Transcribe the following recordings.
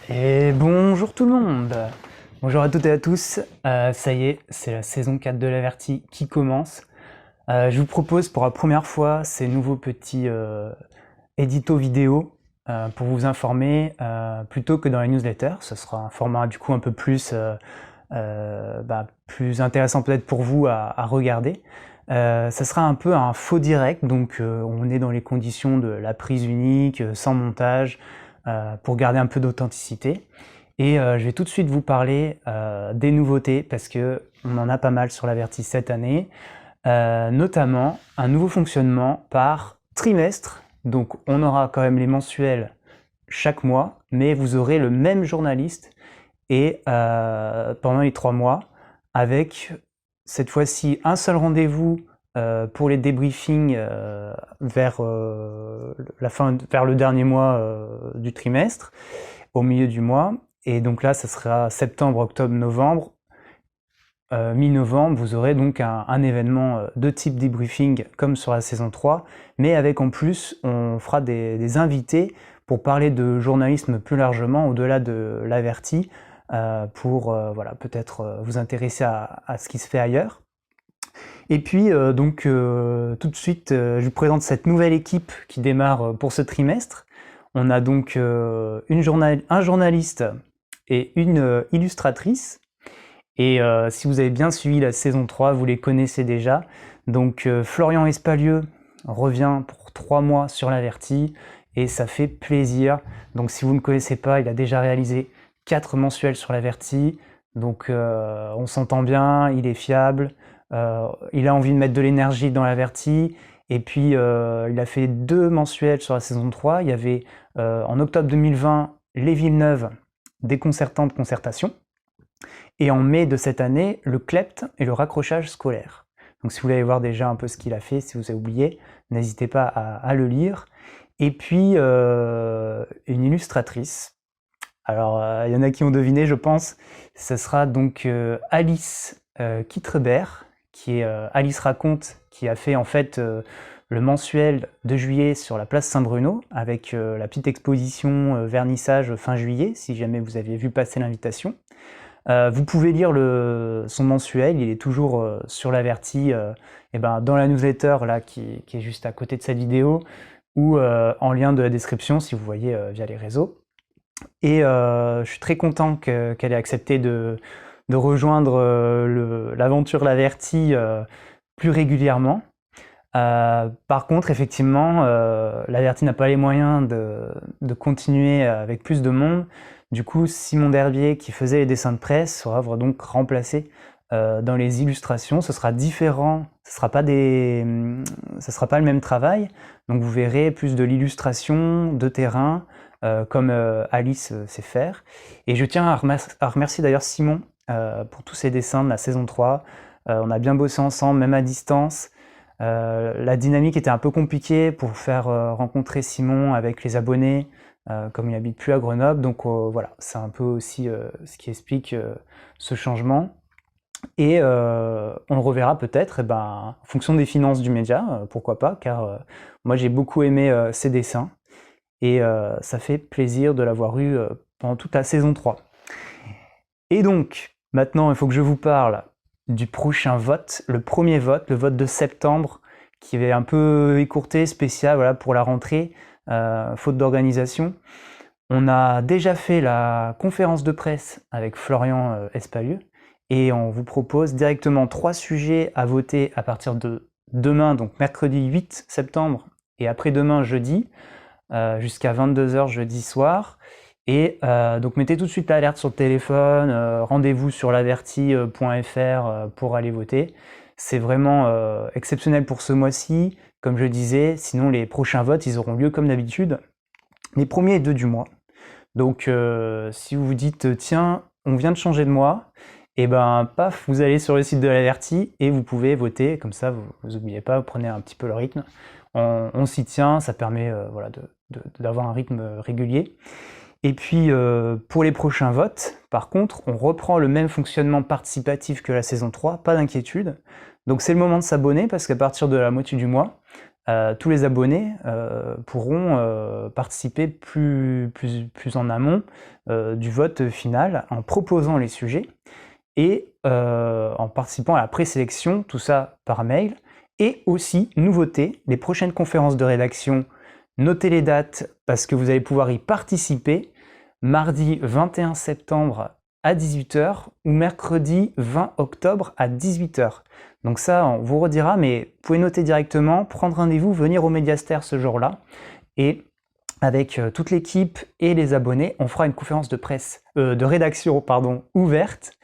Et bonjour tout le monde. Bonjour à toutes et à tous. Ça y est, c'est la saison 4 de l'Averti qui commence. Je vous propose pour la première fois ces nouveaux petits éditos vidéo pour vous informer plutôt que dans les newsletters. Ce sera un format du coup un peu plus, plus intéressant peut-être pour vous à regarder. Ça sera un peu un faux direct, donc on est dans les conditions de la prise unique, sans montage, pour garder un peu d'authenticité. Et je vais tout de suite vous parler des nouveautés, parce que on en a pas mal sur l'Averti cette année, notamment un nouveau fonctionnement par trimestre. Donc on aura quand même les mensuels chaque mois, mais vous aurez le même journaliste et pendant les 3 mois, avec cette fois-ci un seul rendez-vous pour les débriefings vers vers le dernier mois du trimestre, au milieu du mois. Et donc là, ça sera septembre, octobre, novembre. Mi-novembre, vous aurez donc un événement de type debriefing comme sur la saison 3, mais avec en plus, on fera des invités pour parler de journalisme plus largement, au-delà de l'Averti, pour voilà, peut-être vous intéresser à ce qui se fait ailleurs. Et puis tout de suite, je vous présente cette nouvelle équipe qui démarre pour ce trimestre. On a donc un journaliste et une illustratrice. Et si vous avez bien suivi la saison 3, vous les connaissez déjà. Donc Florian Espalieu revient pour 3 mois sur l'Averti et ça fait plaisir. Donc si vous ne connaissez pas, il a déjà réalisé 4 mensuels sur l'Averti. Donc on s'entend bien, il est fiable, il a envie de mettre de l'énergie dans l'Averti. Et puis il a fait 2 mensuels sur la saison 3. Il y avait en octobre 2020 Les Villeneuve, déconcertantes concertations. Et en mai de cette année, le clept et le raccrochage scolaire. Donc si vous voulez voir déjà un peu ce qu'il a fait, si vous avez oublié, n'hésitez pas à le lire. Et puis une illustratrice. Alors il y en a qui ont deviné, je pense. Ce sera donc Alice Kittrebert, qui est Alice Raconte, qui a fait en fait le mensuel de juillet sur la place Saint-Bruno, avec la petite exposition vernissage fin juillet, si jamais vous aviez vu passer l'invitation. Vous pouvez lire son mensuel, il est toujours sur l'Averti, dans la newsletter là, qui est juste à côté de cette vidéo, ou en lien de la description si vous voyez via les réseaux. Et je suis très content qu'elle ait accepté de rejoindre l'aventure l'Averti plus régulièrement. Par contre, effectivement, l'Averti n'a pas les moyens de continuer avec plus de monde. Du coup, Simon Derbier, qui faisait les dessins de presse, sera donc remplacé dans les illustrations. Ce sera différent, ce sera pas le même travail. Donc vous verrez plus de l'illustration, de terrain, comme Alice sait faire. Et je tiens à remercier d'ailleurs Simon pour tous ses dessins de la saison 3. On a bien bossé ensemble, même à distance. La dynamique était un peu compliquée pour faire rencontrer Simon avec les abonnés, comme il n'habite plus à Grenoble, donc voilà, c'est un peu aussi ce qui explique ce changement. Et on le reverra peut-être en fonction des finances du média, pourquoi pas, car moi j'ai beaucoup aimé ses dessins, et ça fait plaisir de l'avoir eu pendant toute la saison 3. Et donc, maintenant il faut que je vous parle du prochain vote, le premier vote, le vote de septembre, qui est un peu écourté, spécial, voilà, pour la rentrée, faute d'organisation. On a déjà fait la conférence de presse avec Florian Espalieu, et on vous propose directement 3 sujets à voter à partir de demain, donc mercredi 8 septembre, et après-demain jeudi, jusqu'à 22h jeudi soir. Et donc mettez tout de suite l'alerte sur le téléphone, rendez-vous sur l'averti.fr pour aller voter. C'est vraiment exceptionnel pour ce mois-ci, comme je disais, sinon les prochains votes ils auront lieu comme d'habitude, les premiers et 2 du mois. Donc si vous vous dites tiens, on vient de changer de mois, et paf, vous allez sur le site de l'Averti et vous pouvez voter, comme ça vous n'oubliez pas, vous prenez un petit peu le rythme. On s'y tient, ça permet voilà, d'avoir un rythme régulier. Et puis pour les prochains votes, par contre, on reprend le même fonctionnement participatif que la saison 3, pas d'inquiétude. Donc c'est le moment de s'abonner parce qu'à partir de la moitié du mois, tous les abonnés pourront participer plus en amont du vote final en proposant les sujets et en participant à la présélection, tout ça par mail. Et aussi, nouveauté, les prochaines conférences de rédaction, notez les dates parce que vous allez pouvoir y participer mardi 21 septembre à 18h ou mercredi 20 octobre à 18h. Donc ça, on vous redira, mais vous pouvez noter directement, prendre rendez-vous, venir au Médiastère ce jour-là. Et avec toute l'équipe et les abonnés, on fera une conférence de rédaction ouverte.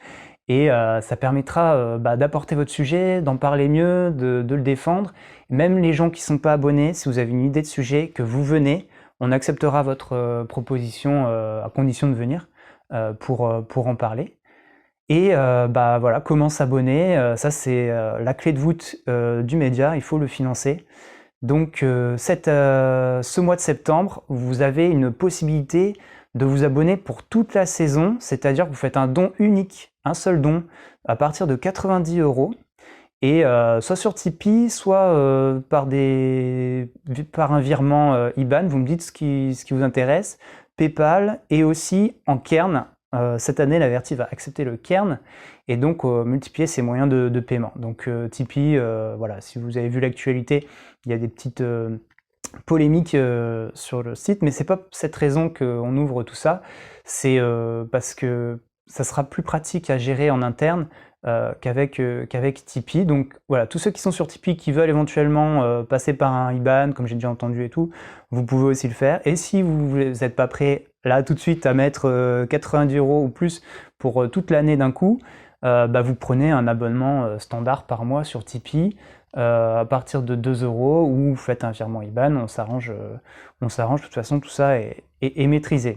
Et ça permettra d'apporter votre sujet, d'en parler mieux, de le défendre. Même les gens qui ne sont pas abonnés, si vous avez une idée de sujet, que vous venez, on acceptera votre proposition à condition de venir pour en parler. Et voilà, comment s'abonner, ça c'est la clé de voûte du média, il faut le financer. Donc ce mois de septembre, vous avez une possibilité de vous abonner pour toute la saison, c'est-à-dire que vous faites un don unique, un seul don, à partir de 90 €, et soit sur Tipeee, soit par un virement IBAN, vous me dites ce qui vous intéresse, PayPal, et aussi en Kern. Cette année, l'Averti va accepter le Kern, et donc multiplier ses moyens de paiement. Donc Tipeee, voilà, si vous avez vu l'actualité, il y a des petites polémique sur le site, mais c'est pas pour cette raison qu'on ouvre tout ça, c'est parce que ça sera plus pratique à gérer en interne qu'avec Tipeee. Donc voilà, tous ceux qui sont sur Tipeee qui veulent éventuellement passer par un IBAN, comme j'ai déjà entendu et tout, vous pouvez aussi le faire. Et si vous n'êtes pas prêt là tout de suite à mettre 90 € ou plus pour toute l'année d'un coup, vous prenez un abonnement standard par mois sur Tipeee à partir de 2 € ou vous faites un virement IBAN, on s'arrange, de toute façon tout ça est maîtrisé.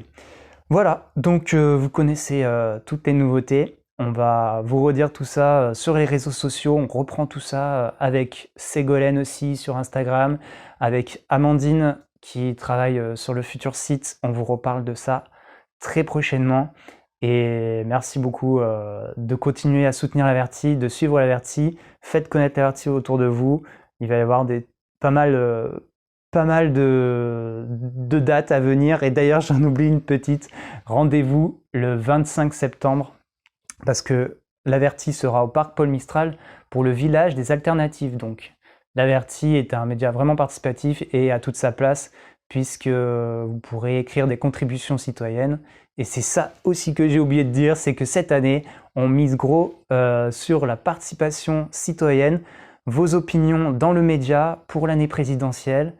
Voilà, donc vous connaissez toutes les nouveautés, on va vous redire tout ça sur les réseaux sociaux, on reprend tout ça avec Ségolène aussi sur Instagram, avec Amandine qui travaille sur le futur site, on vous reparle de ça très prochainement. Et merci beaucoup de continuer à soutenir l'Averti, de suivre l'Averti. Faites connaître l'Averti autour de vous. Il va y avoir pas mal de dates à venir. Et d'ailleurs, j'en oublie une petite. Rendez-vous le 25 septembre parce que l'Averti sera au parc Paul Mistral pour le village des alternatives. Donc, l'Averti est un média vraiment participatif et a toute sa place puisque vous pourrez écrire des contributions citoyennes. Et c'est ça aussi que j'ai oublié de dire, c'est que cette année, on mise gros sur la participation citoyenne, vos opinions dans le média pour l'année présidentielle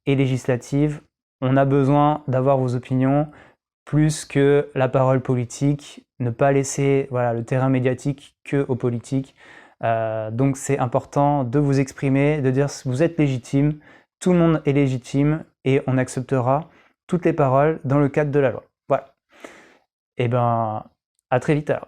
et législative. On a besoin d'avoir vos opinions plus que la parole politique, ne pas laisser le terrain médiatique que aux politiques. Donc c'est important de vous exprimer, de dire que vous êtes légitime, tout le monde est légitime et on acceptera toutes les paroles dans le cadre de la loi. Voilà. Et à très vite alors.